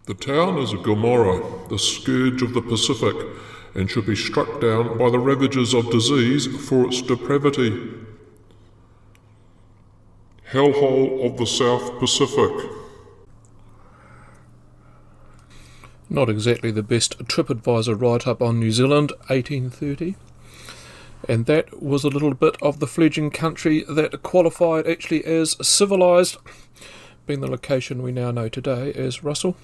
The town is a Gomorrah, the scourge of the Pacific, and should be struck down by the ravages of disease for its depravity. Hellhole of the South Pacific. Not exactly the best TripAdvisor write-up on New Zealand, 1830. And that was a little bit of the fledgling country that qualified actually as civilised, being the location we now know today as Russell.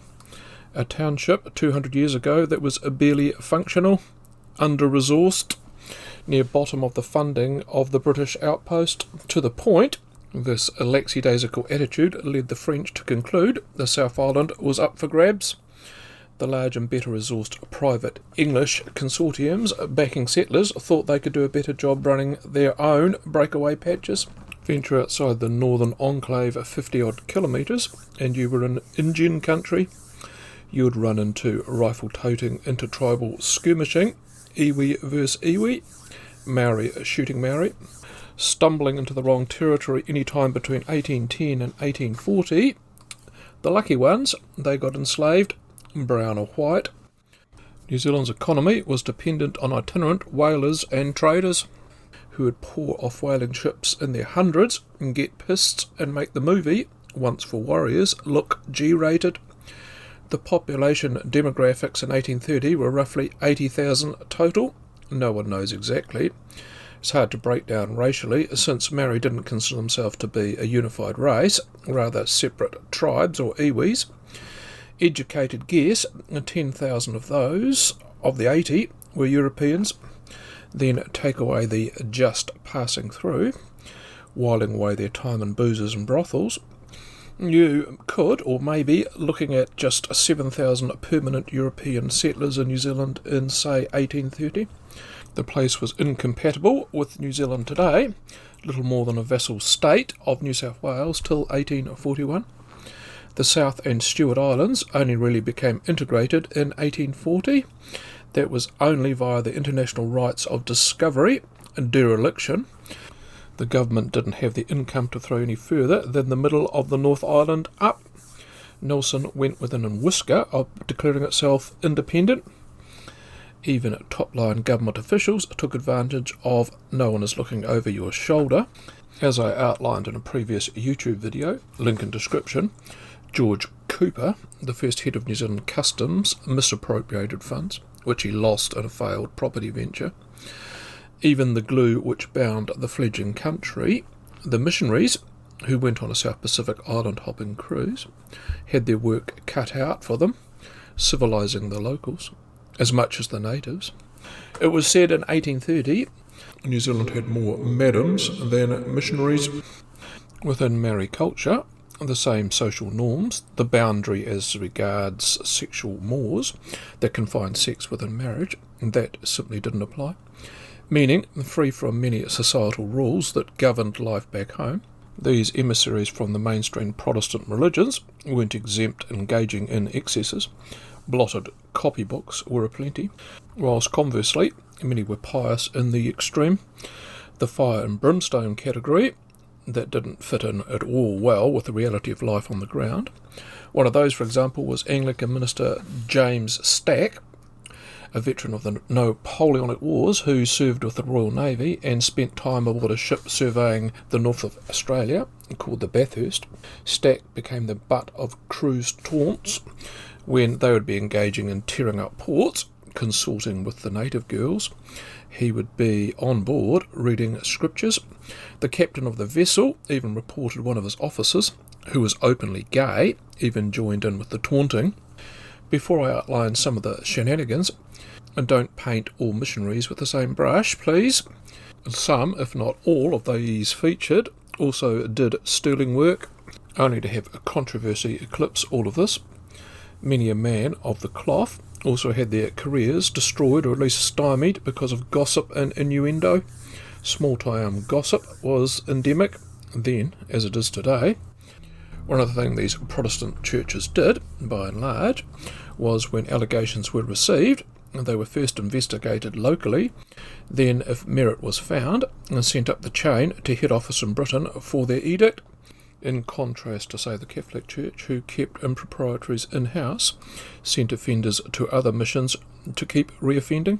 A township 200 years ago that was barely functional, under-resourced, near bottom of the funding of the British outpost, to the point this lackadaisical attitude led the French to conclude the South Island was up for grabs. The large and better resourced private English consortiums backing settlers thought they could do a better job running their own breakaway patches. Venture outside the northern enclave 50-odd kilometres and you were in Indian country. You would run into rifle-toting intertribal skirmishing, iwi versus iwi, Maori shooting Maori, stumbling into the wrong territory any time between 1810 and 1840. The lucky ones, they got enslaved, brown or white. New Zealand's economy was dependent on itinerant whalers and traders who would pour off whaling ships in their hundreds and get pissed and make the movie, Once for Warriors, look G-rated. The population demographics in 1830 were roughly 80,000 total. No one knows exactly. It's hard to break down racially, since Maori didn't consider themselves to be a unified race, rather separate tribes or iwis. Educated guess, 10,000 of those, of the 80, were Europeans. Then take away the just passing through, whiling away their time in boozers and brothels. You could, or maybe, looking at just 7,000 permanent European settlers in New Zealand in, say, 1830. The place was incompatible with New Zealand today, little more than a vassal state of New South Wales till 1841. The South and Stewart Islands only really became integrated in 1840. That was only via the international rights of discovery and dereliction. The government didn't have the income to throw any further than the middle of the North Island up. Nelson went within a whisker of declaring itself independent. Even top-line government officials took advantage of no one is looking over your shoulder. As I outlined in a previous YouTube video, link in description, George Cooper, the first head of New Zealand Customs, misappropriated funds, which he lost in a failed property venture. Even the glue which bound the fledgling country, the missionaries, who went on a South Pacific island-hopping cruise, had their work cut out for them, civilising the locals, as much as the natives. It was said in 1830, New Zealand had more madams than missionaries. Within Maori culture, the same social norms, the boundary as regards sexual mores that confined sex within marriage, that simply didn't apply. Meaning, free from many societal rules that governed life back home, these emissaries from the mainstream Protestant religions weren't exempt engaging in excesses. Blotted copybooks were aplenty, whilst conversely, many were pious in the extreme. The fire and brimstone category, that didn't fit in at all well with the reality of life on the ground. One of those, for example, was Anglican minister James Stack, a veteran of the Napoleonic Wars who served with the Royal Navy and spent time aboard a ship surveying the north of Australia called the Bathurst. Stack became the butt of crews' taunts when they would be engaging in tearing up ports, consorting with the native girls. He would be on board reading scriptures. The captain of the vessel even reported one of his officers, who was openly gay, even joined in with the taunting. Before I outline some of the shenanigans, and don't paint all missionaries with the same brush, please. Some, if not all, of these featured also did sterling work, only to have a controversy eclipse all of this. Many a man of the cloth also had their careers destroyed or at least stymied because of gossip and innuendo. Small-time gossip was endemic then, as it is today. One of the things these Protestant churches did, by and large, was when allegations were received, they were first investigated locally, then, if merit was found, sent up the chain to head office in Britain for their edict. in contrast to, say, the Catholic Church, who kept improprieties in-house, sent offenders to other missions to keep reoffending.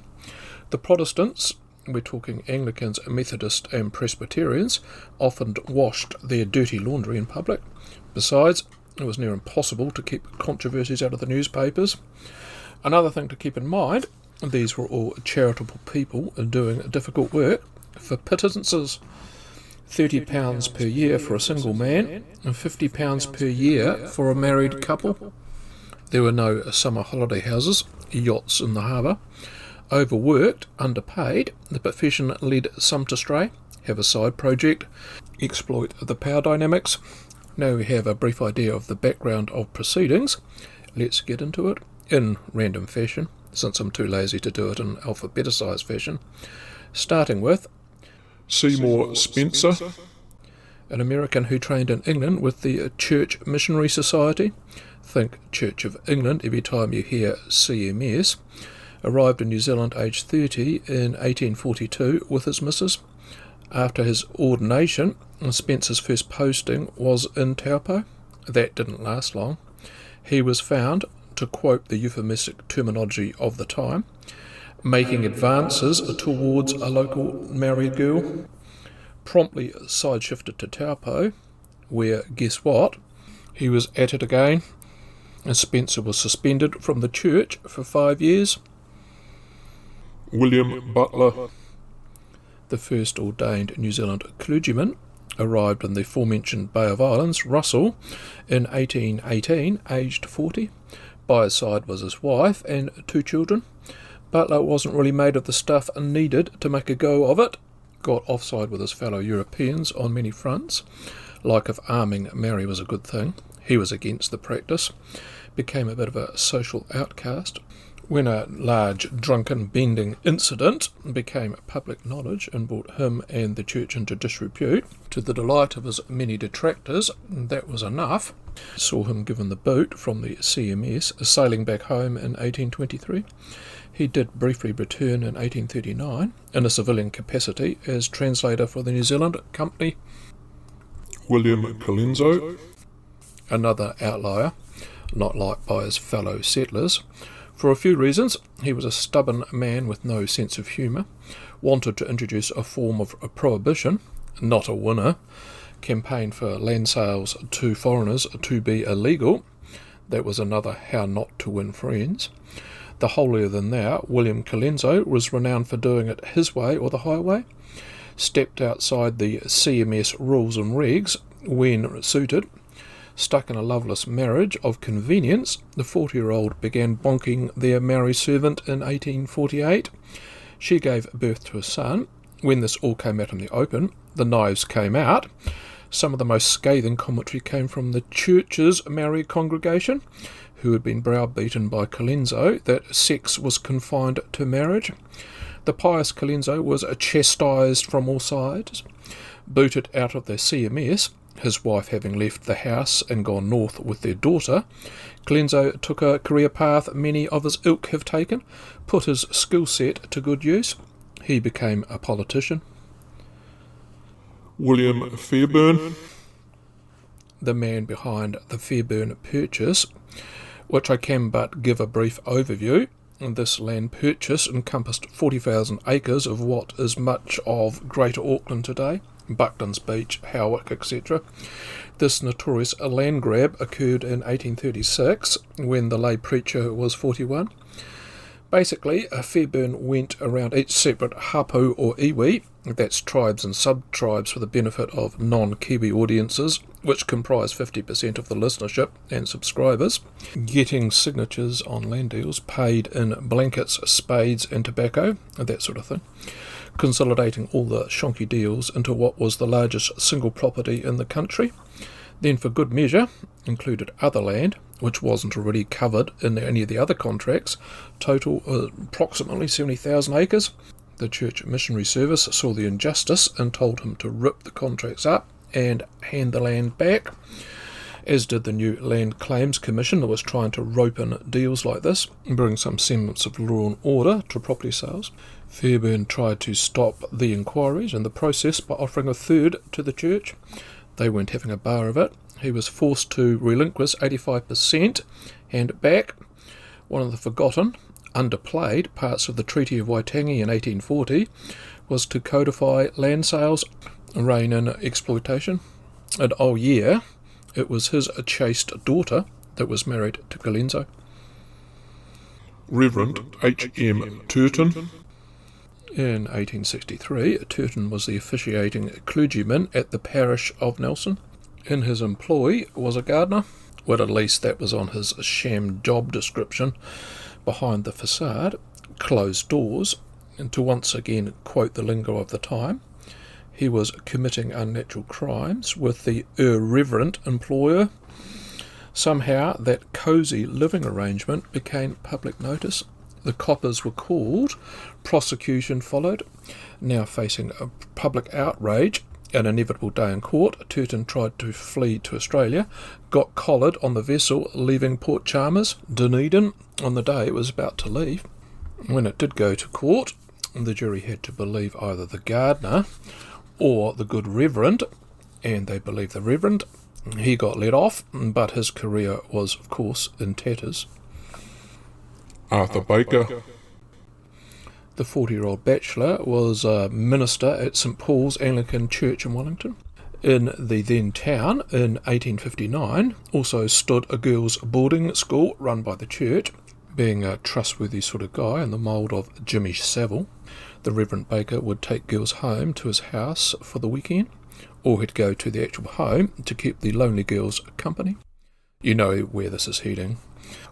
The Protestants, we're talking Anglicans, Methodists and Presbyterians, often washed their dirty laundry in public. Besides, it was near impossible to keep controversies out of the newspapers. Another thing to keep in mind, these were all charitable people doing difficult work for pittances. £30 per year for a single man and £50 per year for a married couple. There were no summer holiday houses, yachts in the harbour. Overworked, underpaid, the profession led some to stray, have a side project, exploit the power dynamics. Now we have a brief idea of the background of proceedings. Let's get into it in random fashion, since I'm too lazy to do it in alphabetised fashion. Starting with Seymour Spencer, an American who trained in England with the Church Missionary Society. Think Church of England every time you hear CMS. Arrived in New Zealand aged 30 in 1842 with his missus. After his ordination, Spencer's first posting was in Taupo. That didn't last long. He was found, to quote the euphemistic terminology of the time, making advances towards a local married girl. Promptly side-shifted to Taupo, where, guess what, he was at it again, and Spencer was suspended from the church for 5 years. William Butler, the first ordained New Zealand clergyman, arrived in the aforementioned Bay of Islands, Russell, in 1818, aged 40. By his side was his wife and 2 children. Butler wasn't really made of the stuff needed to make a go of it. Got offside with his fellow Europeans on many fronts. Like if arming Mary was a good thing, he was against the practice. Became a bit of a social outcast. When a large drunken bending incident became public knowledge and brought him and the church into disrepute, to the delight of his many detractors, that was enough. Saw him given the boot from the CMS, sailing back home in 1823. He did briefly return in 1839 in a civilian capacity as translator for the New Zealand Company. William Colenso, another outlier, not liked by his fellow settlers. For a few reasons, he was a stubborn man with no sense of humour, wanted to introduce a form of prohibition, not a winner, campaigned for land sales to foreigners to be illegal. That was another how not to win friends. The holier-than-thou William Colenso was renowned for doing it his way or the highway, stepped outside the CMS rules and regs when suited. Stuck in a loveless marriage of convenience, the 40-year-old began bonking their married servant in 1848. She gave birth to a son. When this all came out in the open, the knives came out. Some of the most scathing commentary came from the church's married congregation, who had been browbeaten by Colenso that sex was confined to marriage. The pious Colenso was chastised from all sides, booted out of the CMS, his wife having left the house and gone north with their daughter. Colenso took a career path many of his ilk have taken, put his skill set to good use. He became a politician. William Fairbairn, the man behind the Fairbairn Purchase, which I can but give a brief overview. This land purchase encompassed 40,000 acres of what is much of Greater Auckland today, Bucklands Beach, Howick, etc. This notorious land grab occurred in 1836 when the lay preacher was 41. Basically, Fairbairn went around each separate hapu or iwi, that's tribes and sub-tribes for the benefit of non-Kiwi audiences, which comprise 50% of the listenership and subscribers, getting signatures on land deals, paid in blankets, spades and tobacco, that sort of thing, consolidating all the shonky deals into what was the largest single property in the country. Then for good measure, included other land, which wasn't already covered in any of the other contracts, total approximately 70,000 acres. The Church Missionary Service saw the injustice and told him to rip the contracts up and hand the land back, as did the new Land Claims Commission that was trying to rope in deals like this and bring some semblance of law and order to property sales. Fairbairn tried to stop the inquiries and the process by offering a third to the church. They weren't having a bar of it. He was forced to relinquish 85% hand it back. One of the forgotten, underplayed parts of the Treaty of Waitangi in 1840 was to codify land sales, rein in exploitation. And it was his chaste daughter that was married to Colenso. Reverend H.M. Turton. In 1863, Turton was the officiating clergyman at the parish of Nelson. In his employ was a gardener. Well, at least that was on his sham job description. Behind the facade, closed doors, and to once again quote the lingo of the time, he was committing unnatural crimes with the irreverent employer. Somehow that cosy living arrangement became public notice. The coppers were called, prosecution followed. Now facing a public outrage, an inevitable day in court, Turton tried to flee to Australia, got collared on the vessel leaving Port Chalmers, Dunedin, on the day it was about to leave. When it did go to court, the jury had to believe either the gardener or the good reverend, and they believed the reverend. He got let off, but his career was, of course, in tatters. Arthur Baker. The 40-year-old bachelor was a minister at St Paul's Anglican Church in Wellington. In the then town, in 1859, also stood a girls' boarding school run by the church, being a trustworthy sort of guy in the mould of Jimmy Savile. The Reverend Baker would take girls home to his house for the weekend, or he'd go to the actual home to keep the lonely girls company. You know where this is heading.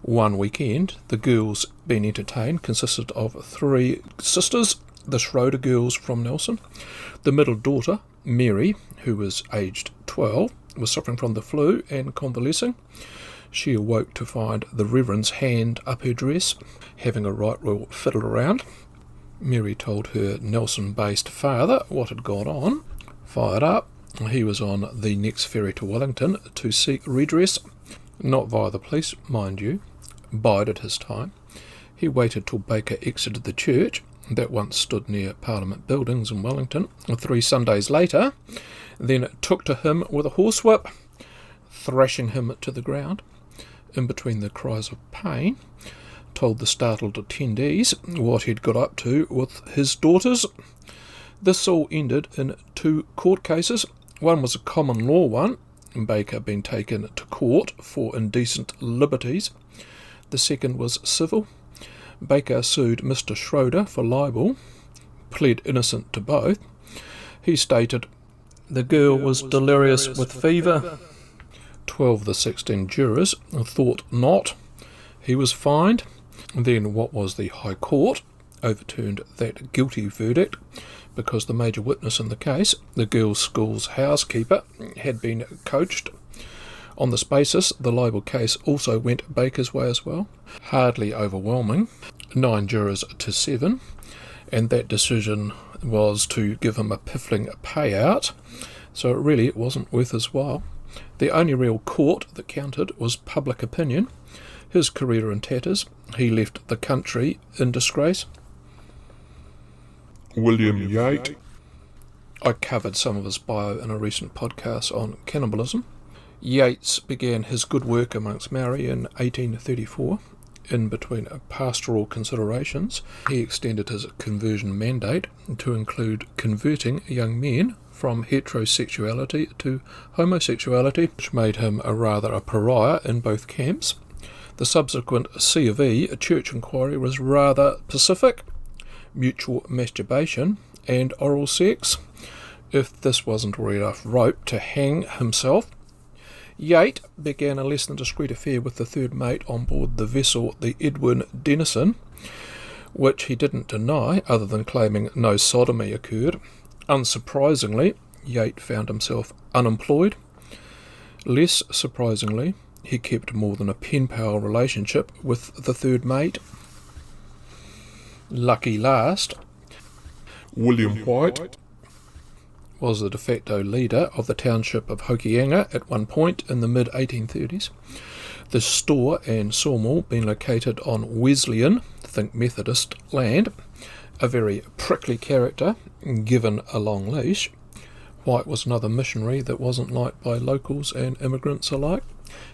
One weekend, the girls being entertained consisted of 3 sisters, the Schroeder girls from Nelson. The middle daughter, Mary, who was aged 12, was suffering from the flu and convalescing. She awoke to find the Reverend's hand up her dress, having a right royal fiddle around. Mary told her Nelson-based father what had gone on. Fired up, he was on the next ferry to Wellington to seek redress. Not via the police, mind you. Bided his time. He waited till Baker exited the church that once stood near Parliament Buildings in Wellington 3 Sundays later, then took to him with a horsewhip, thrashing him to the ground. In between the cries of pain, told the startled attendees what he'd got up to with his daughters. This all ended in 2 court cases. One was a common law one, Baker being taken to court for indecent liberties. The second was civil. Baker sued Mr. Schroeder for libel, pled innocent to both. He stated, "The girl was delirious with fever." 12 of the 16 jurors thought not. He was fined. Then what was the High Court overturned that guilty verdict because the major witness in the case, the girls' school's housekeeper, had been coached. On this basis, the libel case also went Baker's way as well. Hardly overwhelming, 9 jurors to 7, and that decision was to give him a piffling payout, so really it wasn't worth his while. The only real court that counted was public opinion. His career in tatters, he left the country in disgrace. William Yate. I covered some of his bio in a recent podcast on cannibalism. Yates began his good work amongst Maori in 1834. In between pastoral considerations, he extended his conversion mandate to include converting young men from heterosexuality to homosexuality, which made him a pariah in both camps. The subsequent C of E church inquiry was rather pacific: mutual masturbation and oral sex. If this wasn't already enough rope to hang himself, Yate began a less than discreet affair with the third mate on board the vessel, the Edwin Denison, which he didn't deny, other than claiming no sodomy occurred. Unsurprisingly, Yate found himself unemployed. Less surprisingly, he kept more than a pen-pal relationship with the third mate. Lucky last, William White was the de facto leader of the township of Hokianga at one point in the mid-1830s. The store and sawmill being located on Wesleyan, think Methodist, land, a very prickly character, given a long leash. White was another missionary that wasn't liked by locals and immigrants alike,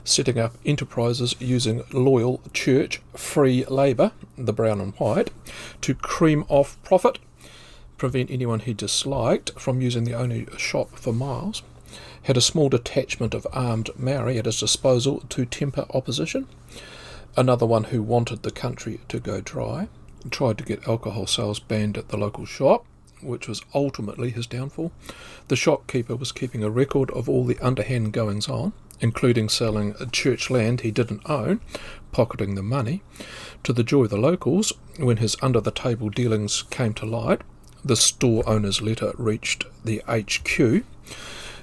setting up enterprises using loyal church free labour, the brown and white, to cream off profit, prevent anyone he disliked from using the only shop for miles, had a small detachment of armed Maori at his disposal to temper opposition, another one who wanted the country to go dry, tried to get alcohol sales banned at the local shop, which was ultimately his downfall. The shopkeeper was keeping a record of all the underhand goings-on, including selling church land he didn't own, pocketing the money. To the joy of the locals, when his under-the-table dealings came to light, the store owner's letter reached the HQ.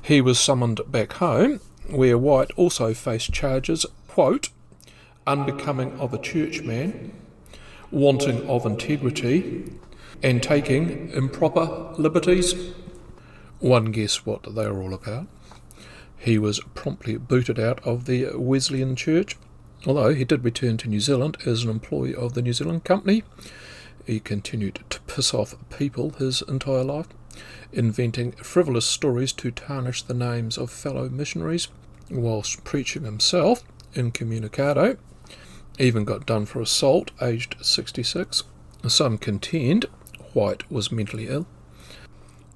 He was summoned back home, where White also faced charges, quote, unbecoming of a churchman, wanting of integrity, and taking improper liberties. One guess what they were all about. He was promptly booted out of the Wesleyan Church, although he did return to New Zealand as an employee of the New Zealand Company. He continued to piss off people his entire life, inventing frivolous stories to tarnish the names of fellow missionaries, whilst preaching himself incommunicado. Even got done for assault, aged 66. Some contend White was mentally ill.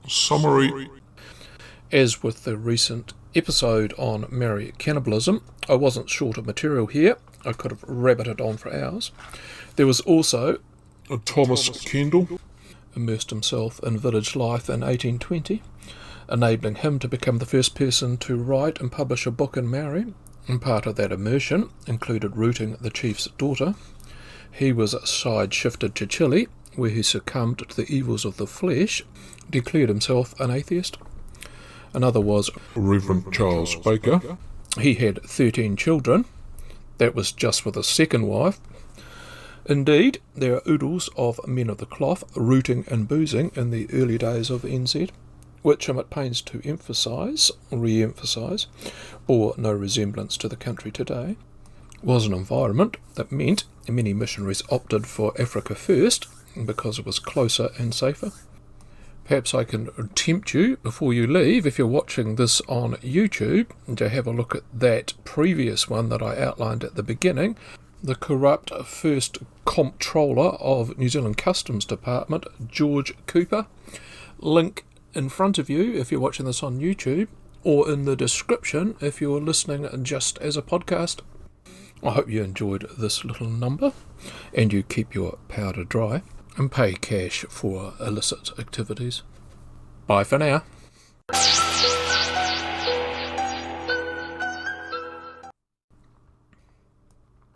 Summary. As with the recent episode on Maori cannibalism, I wasn't short of material here. I could have rabbited on for hours. There was also Thomas Kendall immersed himself in village life in 1820, enabling him to become the first person to write and publish a book in Maori, and part of that immersion included rooting the chief's daughter. He was side-shifted to Chile, where he succumbed to the evils of the flesh, declared himself an atheist. Another was Reverend Charles Baker. He had 13 children. That was just with his second wife. Indeed, there are oodles of men of the cloth rooting and boozing in the early days of NZ, which I'm at pains to re-emphasise, bore no resemblance to the country today, was an environment that meant many missionaries opted for Africa first because it was closer and safer. Perhaps I can tempt you, before you leave, if you're watching this on YouTube, to have a look at that previous one that I outlined at the beginning, the corrupt first comptroller of New Zealand Customs Department, George Cooper. Link in front of you if you're watching this on YouTube, or in the description if you're listening just as a podcast. I hope you enjoyed this little number, and you keep your powder dry and pay cash for illicit activities. Bye for now.